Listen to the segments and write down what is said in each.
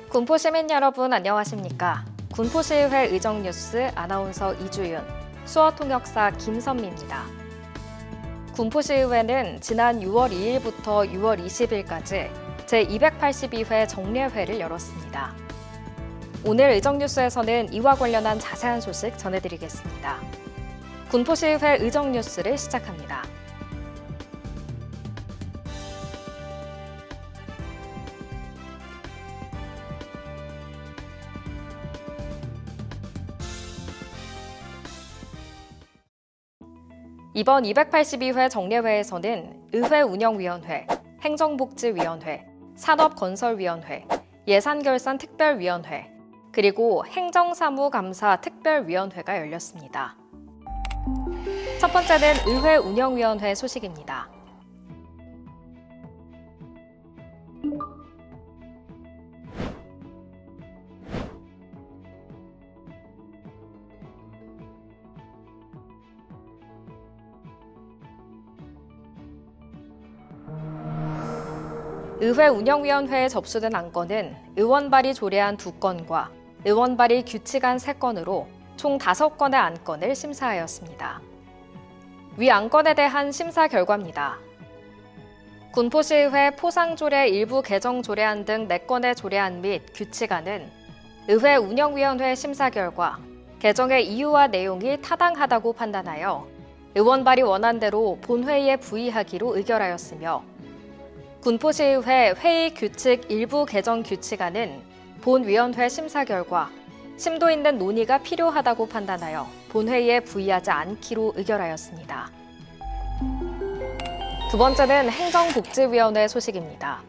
군포 시민 여러분 안녕하십니까? 군포시의회 의정뉴스 아나운서 이주윤, 수어통역사 김선미입니다. 군포시의회는 지난 6월 2일부터 6월 20일까지 제282회 정례회를 열었습니다. 오늘 의정뉴스에서는 이와 관련한 자세한 소식 전해드리겠습니다. 군포시의회 의정뉴스를 시작합니다. 이번 282회 정례회에서는 의회운영위원회, 행정복지위원회, 산업건설위원회, 예산결산특별위원회, 그리고 행정사무감사 특별위원회가 열렸습니다. 첫 번째는 의회운영위원회 소식입니다. 의회운영위원회에 접수된 안건은 의원 발의 조례안 2건과 의원 발의 규칙안 3건으로 총 5건의 안건을 심사하였습니다. 위 안건에 대한 심사 결과입니다. 군포시의회 포상조례 일부 개정 조례안 등 4건의 조례안 및 규칙안은 의회운영위원회 심사 결과 개정의 이유와 내용이 타당하다고 판단하여 의원 발의 원안대로 본회의에 부의하기로 의결하였으며 군포시의회 회의 규칙 일부 개정 규칙안은 본위원회 심사 결과 심도 있는 논의가 필요하다고 판단하여 본회의에 부의하지 않기로 의결하였습니다. 두 번째는 행정복지위원회 소식입니다.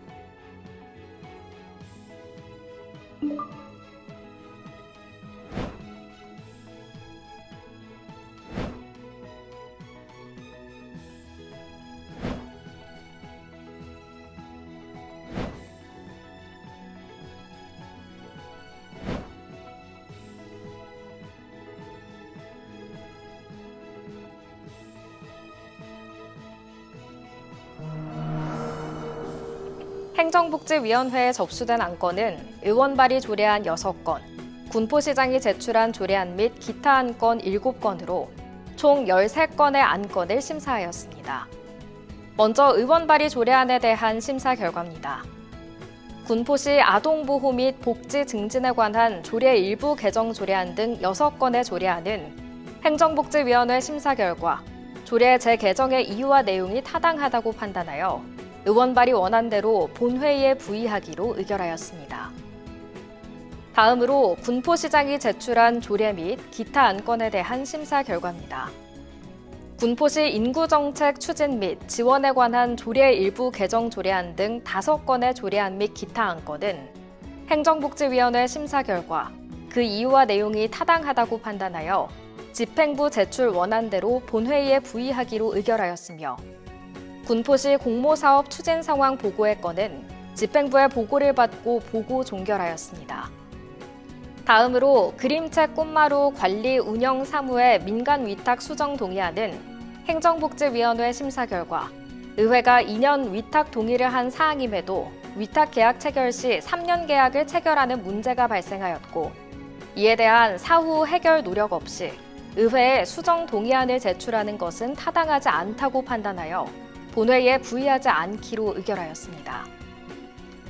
행정복지위원회에 접수된 안건은 의원 발의 조례안 6건, 군포시장이 제출한 조례안 및 기타 안건 7건으로 총 13건의 안건을 심사하였습니다. 먼저 의원 발의 조례안에 대한 심사 결과입니다. 군포시 아동보호 및 복지 증진에 관한 조례 일부 개정 조례안 등 6건의 조례안은 행정복지위원회 심사 결과 조례 재개정의 이유와 내용이 타당하다고 판단하여 의원 발의 원안대로 본회의에 부의하기로 의결하였습니다. 다음으로 군포시장이 제출한 조례 및 기타 안건에 대한 심사 결과입니다. 군포시 인구정책 추진 및 지원에 관한 조례 일부 개정 조례안 등 5건의 조례안 및 기타 안건은 행정복지위원회 심사 결과 그 이유와 내용이 타당하다고 판단하여 집행부 제출 원안대로 본회의에 부의하기로 의결하였으며 군포시 공모사업 추진 상황 보고의 건은 집행부의 보고를 받고 보고 종결하였습니다. 다음으로 그림책 꽃마루 관리 운영 사무의 민간 위탁 수정 동의안은 행정복지위원회 심사 결과 의회가 2년 위탁 동의를 한 사항임에도 위탁 계약 체결 시 3년 계약을 체결하는 문제가 발생하였고 이에 대한 사후 해결 노력 없이 의회에 수정 동의안을 제출하는 것은 타당하지 않다고 판단하여 본회의에 부의하지 않기로 의결하였습니다.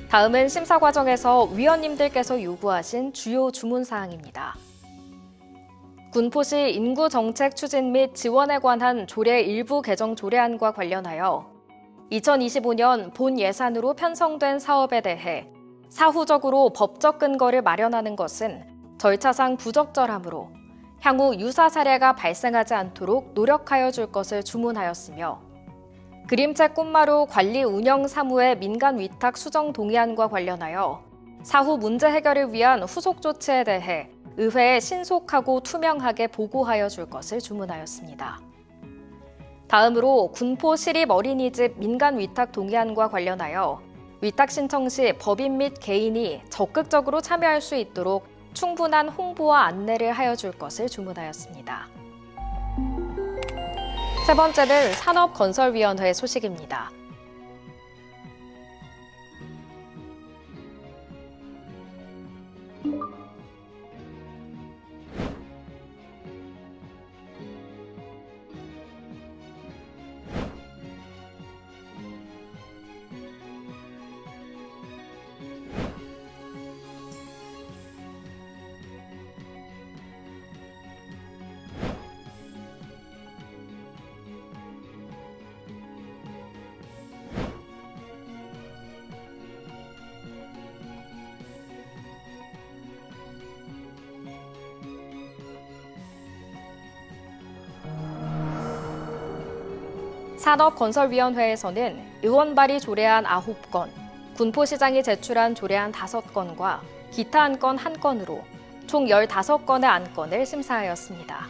다음은 심사 과정에서 위원님들께서 요구하신 주요 주문사항입니다. 군포시 인구정책 추진 및 지원에 관한 조례 일부 개정 조례안과 관련하여 2025년 본 예산으로 편성된 사업에 대해 사후적으로 법적 근거를 마련하는 것은 절차상 부적절하므로 향후 유사 사례가 발생하지 않도록 노력하여 줄 것을 주문하였으며 그림책 꽃마루 관리 운영 사무의 민간 위탁 수정 동의안과 관련하여 사후 문제 해결을 위한 후속 조치에 대해 의회에 신속하고 투명하게 보고하여 줄 것을 주문하였습니다. 다음으로 군포 시립 어린이집 민간 위탁 동의안과 관련하여 위탁 신청 시 법인 및 개인이 적극적으로 참여할 수 있도록 충분한 홍보와 안내를 하여 줄 것을 주문하였습니다. 세 번째는 산업건설위원회 소식입니다. 산업건설위원회에서는 의원 발의 조례안 9건, 군포시장이 제출한 조례안 5건과 기타 안건 1건으로 총 15건의 안건을 심사하였습니다.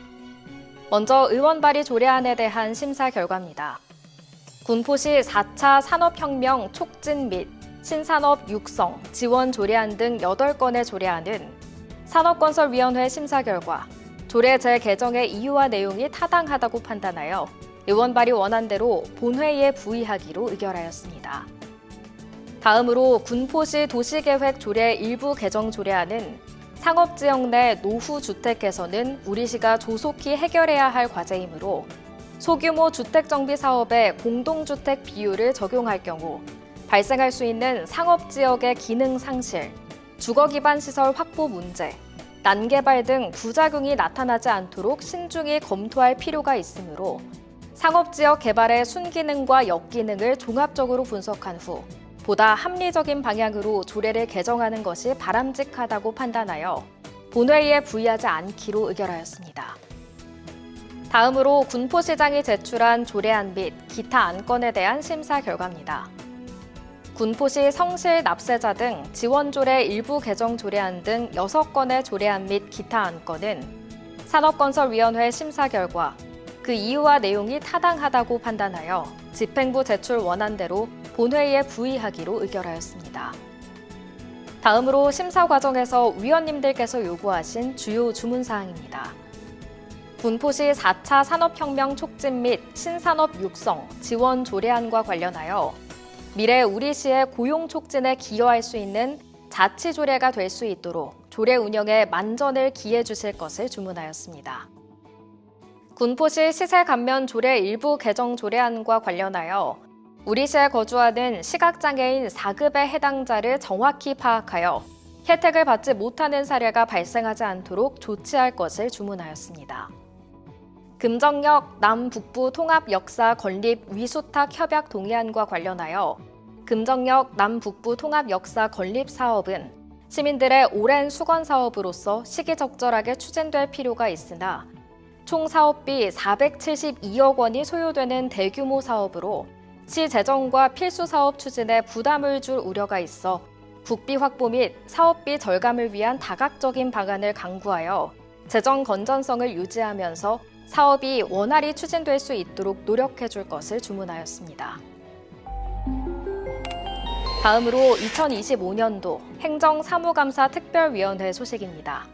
먼저 의원 발의 조례안에 대한 심사 결과입니다. 군포시 4차 산업혁명 촉진 및 신산업 육성 지원 조례안 등 8건의 조례안은 산업건설위원회 심사 결과 조례 재개정의 이유와 내용이 타당하다고 판단하여 의원 발의 원안대로 본회의에 부의하기로 의결하였습니다. 다음으로 군포시 도시계획 조례 일부 개정 조례안은 상업지역 내 노후주택 개선은 우리시가 조속히 해결해야 할 과제이므로 소규모 주택정비 사업에 공동주택 비율을 적용할 경우 발생할 수 있는 상업지역의 기능 상실, 주거 기반 시설 확보 문제, 난개발 등 부작용이 나타나지 않도록 신중히 검토할 필요가 있으므로 상업지역 개발의 순기능과 역기능을 종합적으로 분석한 후 보다 합리적인 방향으로 조례를 개정하는 것이 바람직하다고 판단하여 본회의에 부의하지 않기로 의결하였습니다. 다음으로 군포시장이 제출한 조례안 및 기타 안건에 대한 심사 결과입니다. 군포시 성실 납세자 등 지원조례 일부 개정 조례안 등 6건의 조례안 및 기타 안건은 산업건설위원회 심사 결과 그 이유와 내용이 타당하다고 판단하여 집행부 제출 원안대로 본회의에 부의하기로 의결하였습니다. 다음으로 심사 과정에서 위원님들께서 요구하신 주요 주문사항입니다. 군포시 4차 산업혁명 촉진 및 신산업 육성 지원 조례안과 관련하여 미래 우리시의 고용 촉진에 기여할 수 있는 자치 조례가 될 수 있도록 조례 운영에 만전을 기해 주실 것을 주문하였습니다. 군포시 시세 감면 조례 일부 개정 조례안과 관련하여 우리시에 거주하는 시각장애인 4급의 해당자를 정확히 파악하여 혜택을 받지 못하는 사례가 발생하지 않도록 조치할 것을 주문하였습니다. 금정역 남북부 통합 역사 건립 위수탁 협약 동의안과 관련하여 금정역 남북부 통합 역사 건립 사업은 시민들의 오랜 수건 사업으로서 시기적절하게 추진될 필요가 있으나 총 사업비 472억 원이 소요되는 대규모 사업으로 시 재정과 필수 사업 추진에 부담을 줄 우려가 있어 국비 확보 및 사업비 절감을 위한 다각적인 방안을 강구하여 재정 건전성을 유지하면서 사업이 원활히 추진될 수 있도록 노력해 줄 것을 주문하였습니다. 다음으로 2025년도 행정사무감사 특별위원회 소식입니다.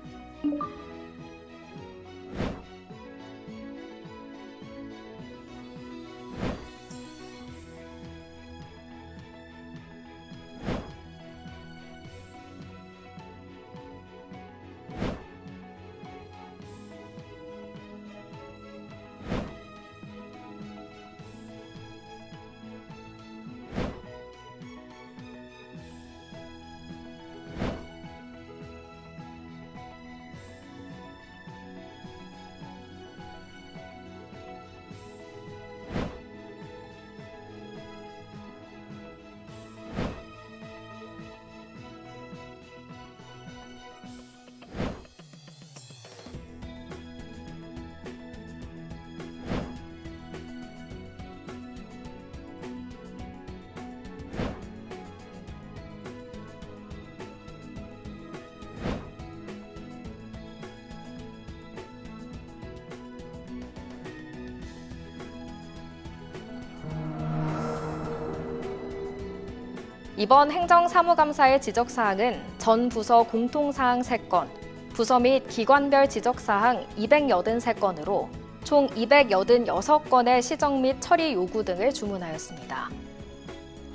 이번 행정사무감사의 지적사항은 전 부서 공통사항 3건, 부서 및 기관별 지적사항 283건으로 총 286건의 시정 및 처리 요구 등을 주문하였습니다.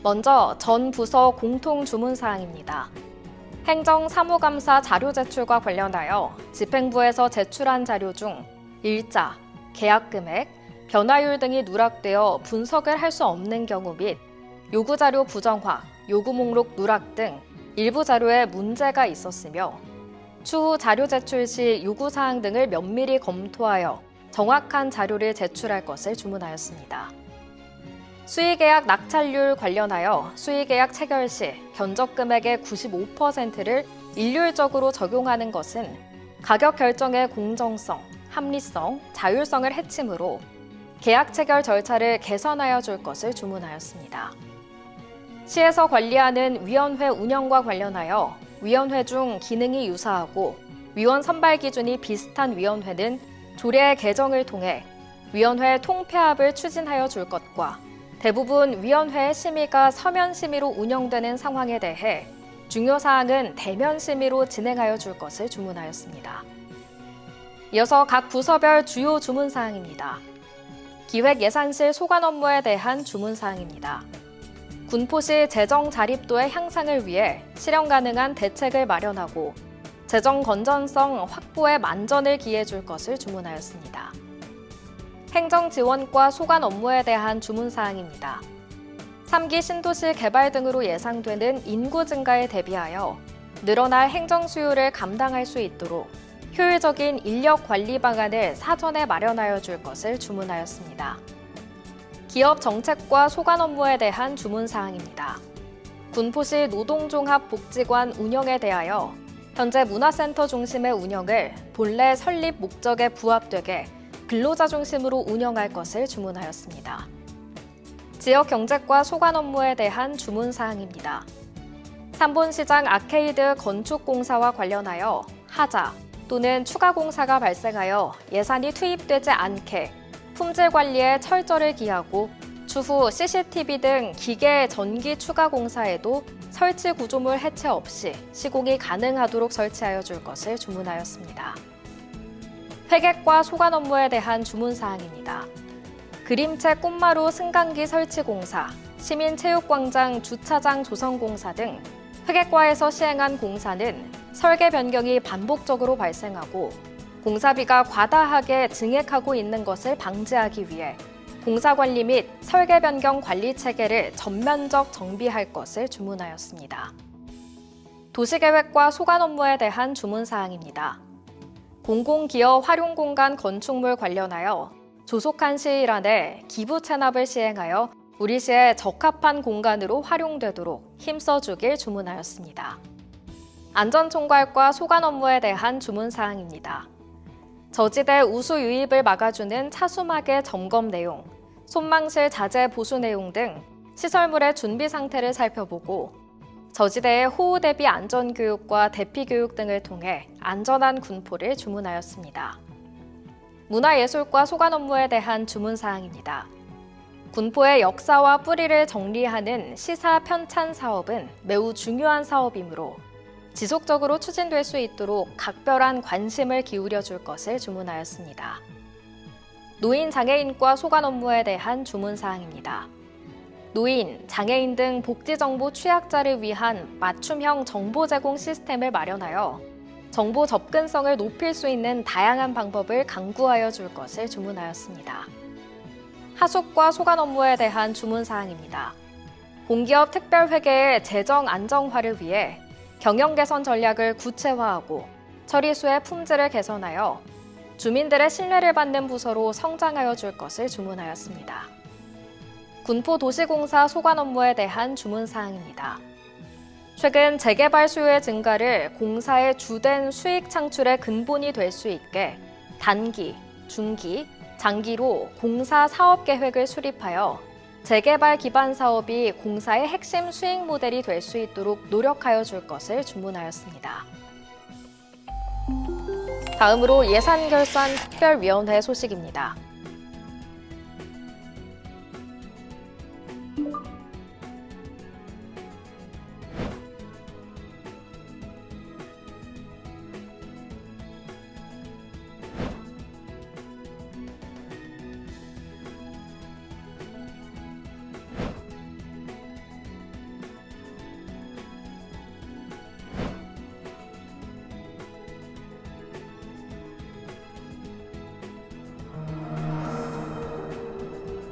먼저 전 부서 공통 주문사항입니다. 행정사무감사 자료 제출과 관련하여 집행부에서 제출한 자료 중 일자, 계약금액, 변화율 등이 누락되어 분석을 할 수 없는 경우 및 요구자료 부정화, 요구 목록 누락 등 일부 자료에 문제가 있었으며 추후 자료 제출 시 요구사항 등을 면밀히 검토하여 정확한 자료를 제출할 것을 주문하였습니다. 수의계약 낙찰률 관련하여 수의계약 체결 시 견적금액의 95%를 일률적으로 적용하는 것은 가격 결정의 공정성, 합리성, 자율성을 해치므로 계약 체결 절차를 개선하여 줄 것을 주문하였습니다. 시에서 관리하는 위원회 운영과 관련하여 위원회 중 기능이 유사하고 위원 선발 기준이 비슷한 위원회는 조례의 개정을 통해 위원회 통폐합을 추진하여 줄 것과 대부분 위원회의 심의가 서면 심의로 운영되는 상황에 대해 중요 사항은 대면 심의로 진행하여 줄 것을 주문하였습니다. 이어서 각 부서별 주요 주문 사항입니다. 기획예산실 소관 업무에 대한 주문 사항입니다. 군포시 재정 자립도의 향상을 위해 실현 가능한 대책을 마련하고 재정 건전성 확보에 만전을 기해 줄 것을 주문하였습니다. 행정 지원과 소관 업무에 대한 주문 사항입니다. 3기 신도시 개발 등으로 예상되는 인구 증가에 대비하여 늘어날 행정 수요를 감당할 수 있도록 효율적인 인력 관리 방안을 사전에 마련하여 줄 것을 주문하였습니다. 기업 정책과 소관 업무에 대한 주문 사항입니다. 군포시 노동종합복지관 운영에 대하여 현재 문화센터 중심의 운영을 본래 설립 목적에 부합되게 근로자 중심으로 운영할 것을 주문하였습니다. 지역 경제과 소관 업무에 대한 주문 사항입니다. 삼본시장 아케이드 건축 공사와 관련하여 하자 또는 추가 공사가 발생하여 예산이 투입되지 않게 품질 관리에 철저를 기하고 추후 CCTV 등 기계 전기 추가 공사에도 설치 구조물 해체 없이 시공이 가능하도록 설치하여 줄 것을 주문하였습니다. 회계과 소관 업무에 대한 주문 사항입니다. 그림체 꽃마루 승강기 설치 공사, 시민체육광장 주차장 조성 공사 등 회계과에서 시행한 공사는 설계 변경이 반복적으로 발생하고 공사비가 과다하게 증액하고 있는 것을 방지하기 위해 공사관리 및 설계 변경 관리 체계를 전면적 정비할 것을 주문하였습니다. 도시계획과 소관 업무에 대한 주문 사항입니다. 공공기업 활용공간 건축물 관련하여 조속한 시일 안에 기부 체납을 시행하여 우리 시에 적합한 공간으로 활용되도록 힘써주길 주문하였습니다. 안전총괄과 소관 업무에 대한 주문 사항입니다. 저지대 우수 유입을 막아주는 차수막의 점검 내용, 손망실 자재 보수 내용 등 시설물의 준비 상태를 살펴보고 저지대의 호우 대비 안전교육과 대피교육 등을 통해 안전한 군포를 주문하였습니다. 문화예술과 소관 업무에 대한 주문 사항입니다. 군포의 역사와 뿌리를 정리하는 시사 편찬 사업은 매우 중요한 사업이므로 지속적으로 추진될 수 있도록 각별한 관심을 기울여 줄 것을 주문하였습니다. 노인, 장애인과 소관 업무에 대한 주문 사항입니다. 노인, 장애인 등 복지정보 취약자를 위한 맞춤형 정보 제공 시스템을 마련하여 정보 접근성을 높일 수 있는 다양한 방법을 강구하여 줄 것을 주문하였습니다. 하숙과 소관 업무에 대한 주문 사항입니다. 공기업 특별회계의 재정 안정화를 위해 경영 개선 전략을 구체화하고 처리수의 품질을 개선하여 주민들의 신뢰를 받는 부서로 성장하여 줄 것을 주문하였습니다. 군포도시공사 소관 업무에 대한 주문 사항입니다. 최근 재개발 수요의 증가를 공사의 주된 수익 창출의 근본이 될 수 있게 단기, 중기, 장기로 공사 사업 계획을 수립하여 재개발 기반 사업이 공사의 핵심 수익 모델이 될 수 있도록 노력하여 줄 것을 주문하였습니다. 다음으로 예산결산특별위원회 소식입니다.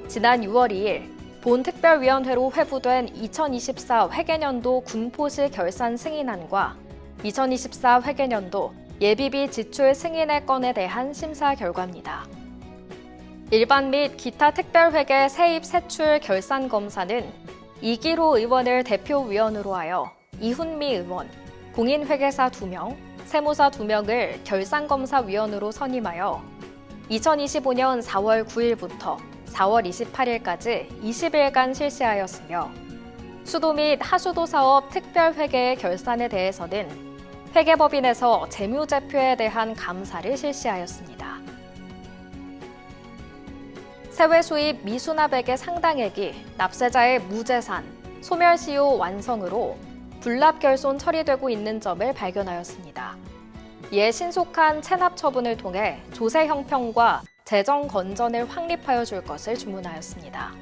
지난 6월 2일 본특별위원회로 회부된 2024 회계년도 군포시 결산 승인안과 2024 회계년도 예비비 지출 승인의 건에 대한 심사 결과입니다. 일반 및 기타 특별회계 세입 세출 결산 검사는 이기로 의원을 대표위원으로 하여 이훈미 의원, 공인회계사 2명, 세무사 2명을 결산검사위원으로 선임하여 2025년 4월 9일부터 4월 28일까지 20일간 실시하였으며 수도 및 하수도 사업 특별회계의 결산에 대해서는 회계법인에서 재무제표에 대한 감사를 실시하였습니다. 세외 수입 미수납액의 상당액이 납세자의 무재산, 소멸시효 완성으로 불납결손 처리되고 있는 점을 발견하였습니다. 이에 신속한 체납 처분을 통해 조세 형평과 재정 건전을 확립하여 줄 것을 주문하였습니다.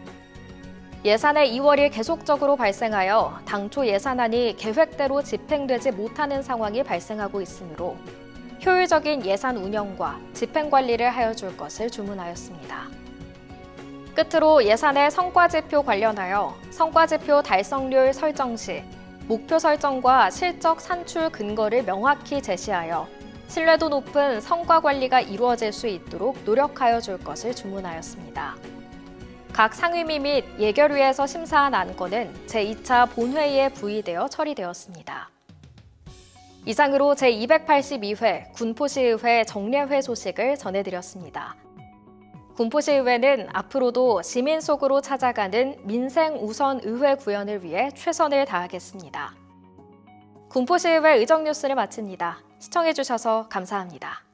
예산의 2월이 계속적으로 발생하여 당초 예산안이 계획대로 집행되지 못하는 상황이 발생하고 있으므로 효율적인 예산 운영과 집행 관리를 하여 줄 것을 주문하였습니다. 끝으로 예산의 성과지표 관련하여 성과지표 달성률 설정 시 목표 설정과 실적 산출 근거를 명확히 제시하여 신뢰도 높은 성과 관리가 이루어질 수 있도록 노력하여 줄 것을 주문하였습니다. 각 상임위 및 예결위에서 심사한 안건은 제2차 본회의에 부의되어 처리되었습니다. 이상으로 제282회 군포시의회 정례회 소식을 전해드렸습니다. 군포시의회는 앞으로도 시민 속으로 찾아가는 민생 우선 의회 구현을 위해 최선을 다하겠습니다. 군포시의회 의정뉴스를 마칩니다. 시청해주셔서 감사합니다.